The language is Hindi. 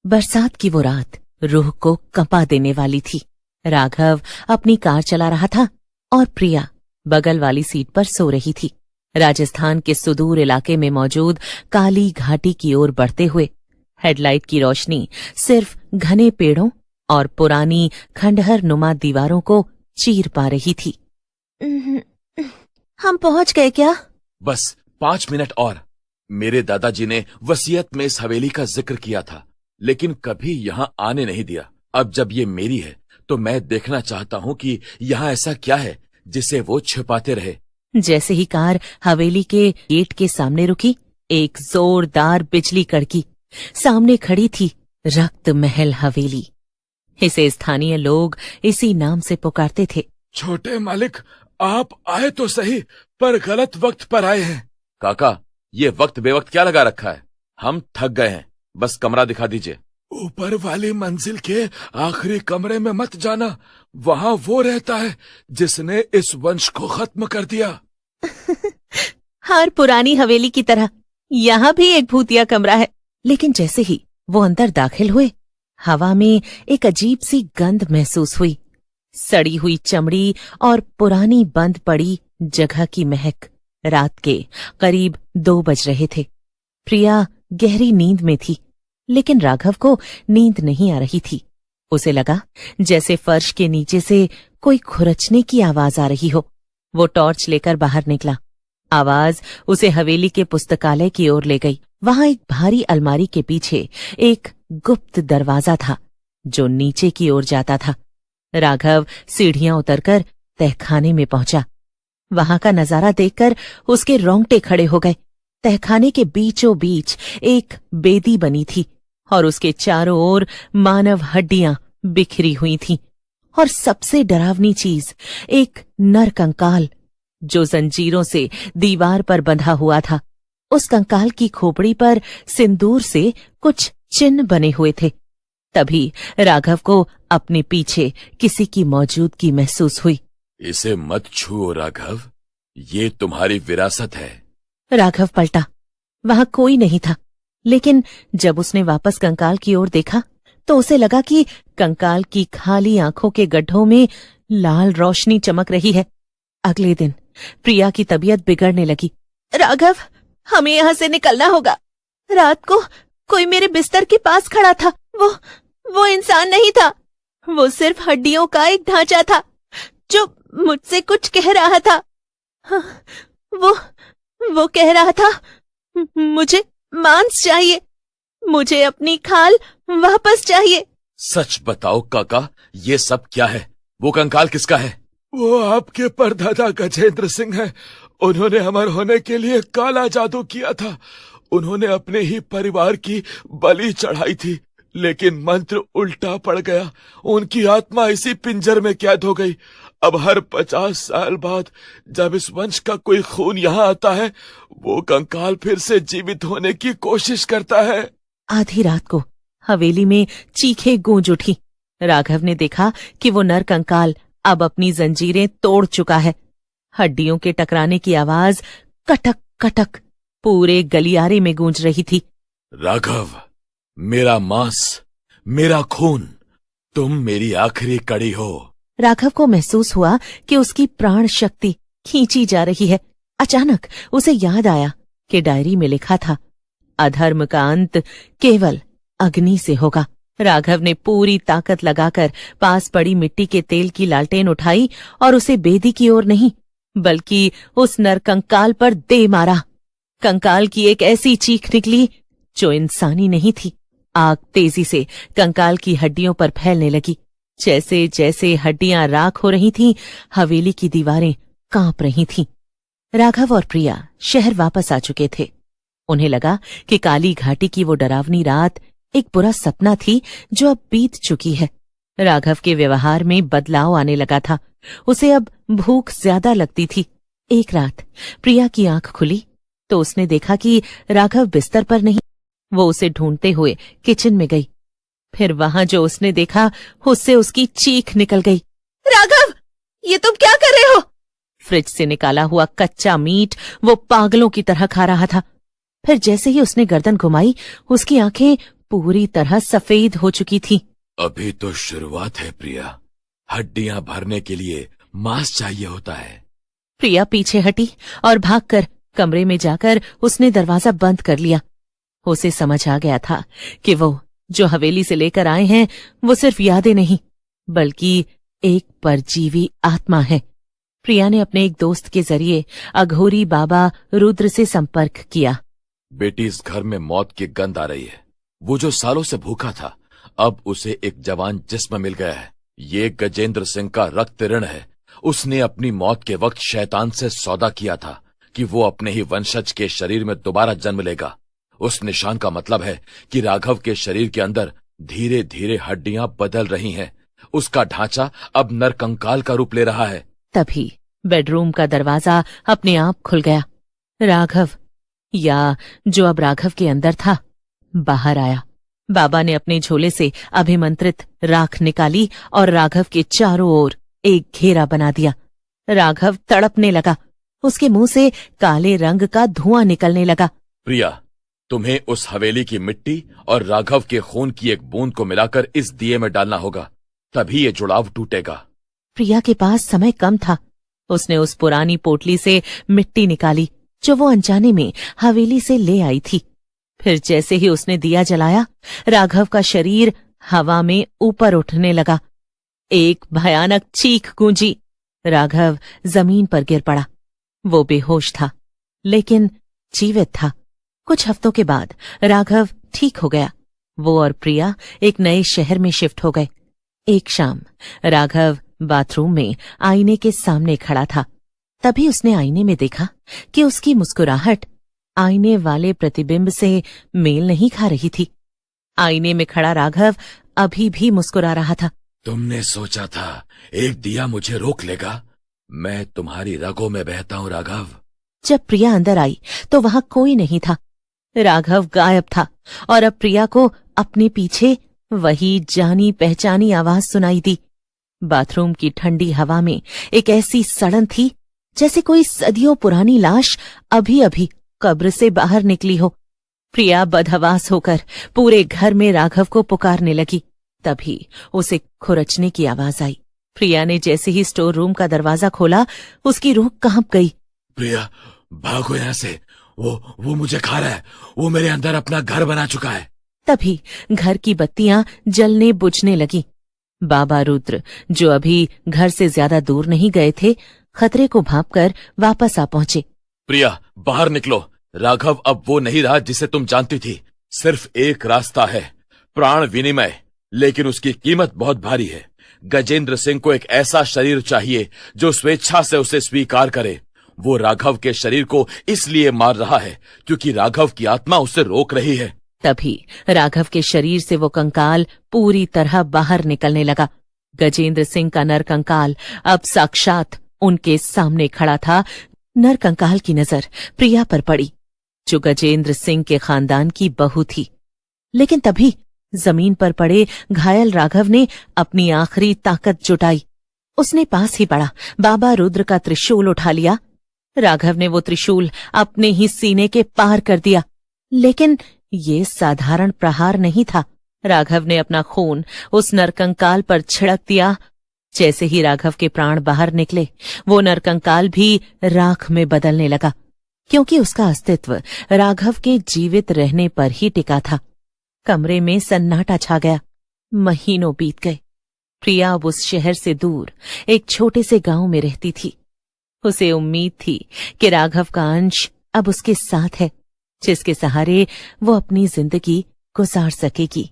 बरसात की वो रात रूह को कंपा देने वाली थी। राघव अपनी कार चला रहा था और प्रिया बगल वाली सीट पर सो रही थी। राजस्थान के सुदूर इलाके में मौजूद काली घाटी की ओर बढ़ते हुए हेडलाइट की रोशनी सिर्फ घने पेड़ों और पुरानी खंडहर नुमा दीवारों को चीर पा रही थी। हम पहुंच गए क्या? बस 5 मिनट और। मेरे दादाजी ने वसीयत में इस हवेली का जिक्र किया था, लेकिन कभी यहाँ आने नहीं दिया। अब जब ये मेरी है तो मैं देखना चाहता हूँ कि यहाँ ऐसा क्या है जिसे वो छिपाते रहे। जैसे ही कार हवेली के गेट के सामने रुकी, एक जोरदार बिजली कड़की। सामने खड़ी थी रक्त महल हवेली। इसे स्थानीय लोग इसी नाम से पुकारते थे। छोटे मालिक, आप आए तो सही, पर गलत वक्त पर आए हैं। काका, ये वक्त बेवक्त क्या लगा रखा है? हम थक गए हैं, बस कमरा दिखा दीजिए। ऊपर वाली मंजिल के आखिरी कमरे में मत जाना, वहाँ वो रहता है जिसने इस वंश को खत्म कर दिया। हर पुरानी हवेली की तरह यहाँ भी एक भूतिया कमरा है। लेकिन जैसे ही वो अंदर दाखिल हुए, हवा में एक अजीब सी गंध महसूस हुई। सड़ी हुई चमड़ी और पुरानी बंद पड़ी जगह की महक। रात के करीब 2 बज रहे थे। प्रिया गहरी नींद में थी, लेकिन राघव को नींद नहीं आ रही थी। उसे लगा जैसे फर्श के नीचे से कोई खुरचने की आवाज आ रही हो। वो टॉर्च लेकर बाहर निकला। आवाज उसे हवेली के पुस्तकालय की ओर ले गई। वहां एक भारी अलमारी के पीछे एक गुप्त दरवाजा था जो नीचे की ओर जाता था। राघव सीढ़ियां उतरकर तहखाने में पहुंचा। वहां का नजारा देखकर उसके रोंगटे खड़े हो गए। तहखाने के बीचों बीच एक बेदी बनी थी और उसके चारों ओर मानव हड्डियां बिखरी हुई थीं। और सबसे डरावनी चीज, एक नर कंकाल जो जंजीरों से दीवार पर बंधा हुआ था। उस कंकाल की खोपड़ी पर सिंदूर से कुछ चिन्ह बने हुए थे। तभी राघव को अपने पीछे किसी की मौजूदगी महसूस हुई। इसे मत छुओ राघव, ये तुम्हारी विरासत है। राघव पलटा। वहां कोई नहीं था, लेकिन जब उसने वापस कंकाल की ओर देखा तो उसे लगा कि कंकाल की खाली आंखों के गड्ढों में लाल रोशनी चमक रही है। अगले दिन प्रिया की तबीयत बिगड़ने लगी। राघव, हमें यहां से निकलना होगा। रात को कोई मेरे बिस्तर के पास खड़ा था। वो इंसान नहीं था। वो सिर्फ हड्डियों का एक ढांचा था जो मुझसे कुछ कह रहा था। वो कह रहा था, मुझे मांस चाहिए, मुझे अपनी खाल वापस चाहिए। सच बताओ काका, ये सब क्या है? वो कंकाल किसका है? वो आपके परदादा गजेंद्र सिंह है। उन्होंने अमर होने के लिए काला जादू किया था। उन्होंने अपने ही परिवार की बलि चढ़ाई थी, लेकिन मंत्र उल्टा पड़ गया। उनकी आत्मा इसी पिंजर में कैद हो गई। अब हर 50 साल बाद जब इस वंश का कोई खून यहाँ आता है, वो कंकाल फिर से जीवित होने की कोशिश करता है। आधी रात को हवेली में चीखें गूंज उठी। राघव ने देखा कि वो नर कंकाल अब अपनी जंजीरें तोड़ चुका है। हड्डियों के टकराने की आवाज कटक कटक पूरे गलियारे में गूंज रही थी। राघव, मेरा मांस, मेरा खून, तुम मेरी आखिरी कड़ी हो। राघव को महसूस हुआ कि उसकी प्राण शक्ति खींची जा रही है। अचानक उसे याद आया कि डायरी में लिखा था, अधर्म का अंत केवल अग्नि से होगा। राघव ने पूरी ताकत लगाकर पास पड़ी मिट्टी के तेल की लालटेन उठाई और उसे बेदी की ओर नहीं, बल्कि उस नर कंकाल पर दे मारा। कंकाल की एक ऐसी चीख निकली जो इंसानी नहीं थी। आग तेजी से कंकाल की हड्डियों पर फैलने लगी। जैसे जैसे हड्डियां राख हो रही थीं, हवेली की दीवारें कांप रही थीं। राघव और प्रिया शहर वापस आ चुके थे। उन्हें लगा कि काली घाटी की वो डरावनी रात एक बुरा सपना थी जो अब बीत चुकी है। राघव के व्यवहार में बदलाव आने लगा था। उसे अब भूख ज्यादा लगती थी। एक रात प्रिया की आंख खुली तो उसने देखा कि राघव बिस्तर पर नहीं। वो उसे ढूंढते हुए किचन में गई। फिर वहां जो उसने देखा, उससे उसकी चीख निकल गई। राघव, ये तुम क्या कर रहे हो? फ्रिज से निकाला हुआ कच्चा मीट वो पागलों की तरह खा रहा था। फिर जैसे ही उसने गर्दन घुमाई, उसकी आंखें पूरी तरह सफेद हो चुकी थी। अभी तो शुरुआत है प्रिया, हड्डियां भरने के लिए मांस चाहिए होता है। प्रिया पीछे हटी और भागकर कमरे में जाकर उसने दरवाजा बंद कर लिया। उसे समझ आ गया था कि वो जो हवेली से लेकर आए हैं वो सिर्फ यादें नहीं बल्कि एक परजीवी आत्मा है। प्रिया ने अपने एक दोस्त के जरिए अघोरी बाबा रुद्र से संपर्क किया। बेटी, इस घर में मौत की गंध आ रही है। वो जो सालों से भूखा था, अब उसे एक जवान जिस्म मिल गया है। ये गजेंद्र सिंह का रक्त ऋण है। उसने अपनी मौत के वक्त शैतान से सौदा किया था कि वो अपने ही वंशज के शरीर में दोबारा जन्म लेगा। उस निशान का मतलब है कि राघव के शरीर के अंदर धीरे धीरे हड्डियां बदल रही हैं। उसका ढांचा अब नरकंकाल का रूप ले रहा है। तभी बेडरूम का दरवाजा अपने आप खुल गया। राघव, या जो अब राघव के अंदर था, बाहर आया। बाबा ने अपने झोले से अभिमंत्रित राख निकाली और राघव के चारों ओर एक घेरा बना दिया। राघव तड़पने लगा। उसके मुंह से काले रंग का धुआं निकलने लगा। प्रिया, तुम्हें उस हवेली की मिट्टी और राघव के खून की एक बूंद को मिलाकर इस दिए में डालना होगा, तभी ये जुड़ाव टूटेगा। प्रिया के पास समय कम था। उसने उस पुरानी पोटली से मिट्टी निकाली जो वो अनजाने में हवेली से ले आई थी। फिर जैसे ही उसने दिया जलाया, राघव का शरीर हवा में ऊपर उठने लगा। एक भयानक चीख गूंजी। राघव जमीन पर गिर पड़ा। वो बेहोश था लेकिन जीवित था। कुछ हफ्तों के बाद राघव ठीक हो गया। वो और प्रिया एक नए शहर में शिफ्ट हो गए। एक शाम राघव बाथरूम में आईने के सामने खड़ा था। तभी उसने आईने में देखा कि उसकी मुस्कुराहट आईने वाले प्रतिबिंब से मेल नहीं खा रही थी। आईने में खड़ा राघव अभी भी मुस्कुरा रहा था। तुमने सोचा था एक दिया मुझे रोक लेगा? मैं तुम्हारी रगों में बहता हूं राघव। जब प्रिया अंदर आई तो वहां कोई नहीं था। राघव गायब था और अब प्रिया को अपने पीछे वही जानी पहचानी आवाज सुनाई दी। बाथरूम की ठंडी हवा में एक ऐसी सड़न थी जैसे कोई सदियों पुरानी लाश अभी अभी कब्र से बाहर निकली हो। प्रिया बदहवास होकर पूरे घर में राघव को पुकारने लगी। तभी उसे खुरचने की आवाज आई। प्रिया ने जैसे ही स्टोर रूम का दरवाजा खोला, उसकी रूह कांप गई। प्रिया, भागो यहां से। वो मुझे खा रहा है। वो मेरे अंदर अपना घर बना चुका है। तभी घर की बत्तियां जलने बुझने लगी। बाबा रुद्र, जो अभी घर से ज्यादा दूर नहीं गए थे, खतरे को भांपकर वापस आ पहुंचे। प्रिया, बाहर निकलो। राघव अब वो नहीं रहा जिसे तुम जानती थी। सिर्फ एक रास्ता है, प्राण विनिमय, लेकिन उसकी कीमत बहुत भारी है। गजेंद्र सिंह को एक ऐसा शरीर चाहिए जो स्वेच्छा से उसे स्वीकार करे। वो राघव के शरीर को इसलिए मार रहा है क्योंकि राघव की आत्मा उसे रोक रही है। तभी राघव के शरीर से वो कंकाल पूरी तरह बाहर निकलने लगा। गजेंद्र सिंह का नरकंकाल अब साक्षात उनके सामने खड़ा था। नरकंकाल की नजर प्रिया पर पड़ी, जो गजेंद्र सिंह के खानदान की बहू थी। लेकिन तभी जमीन पर पड़े घायल राघव ने अपनी आखिरी ताकत जुटाई। उसने पास ही पड़ा बाबा रुद्र का त्रिशूल उठा लिया। राघव ने वो त्रिशूल अपने ही सीने के पार कर दिया। लेकिन ये साधारण प्रहार नहीं था। राघव ने अपना खून उस नरकंकाल पर छिड़क दिया। जैसे ही राघव के प्राण बाहर निकले, वो नरकंकाल भी राख में बदलने लगा, क्योंकि उसका अस्तित्व राघव के जीवित रहने पर ही टिका था। कमरे में सन्नाटा छा गया। महीनों बीत गए। प्रिया अब उस शहर से दूर एक छोटे से गांव में रहती थी। उसे उम्मीद थी कि राघव का अंश अब उसके साथ है, जिसके सहारे वो अपनी जिंदगी गुजार सकेगी।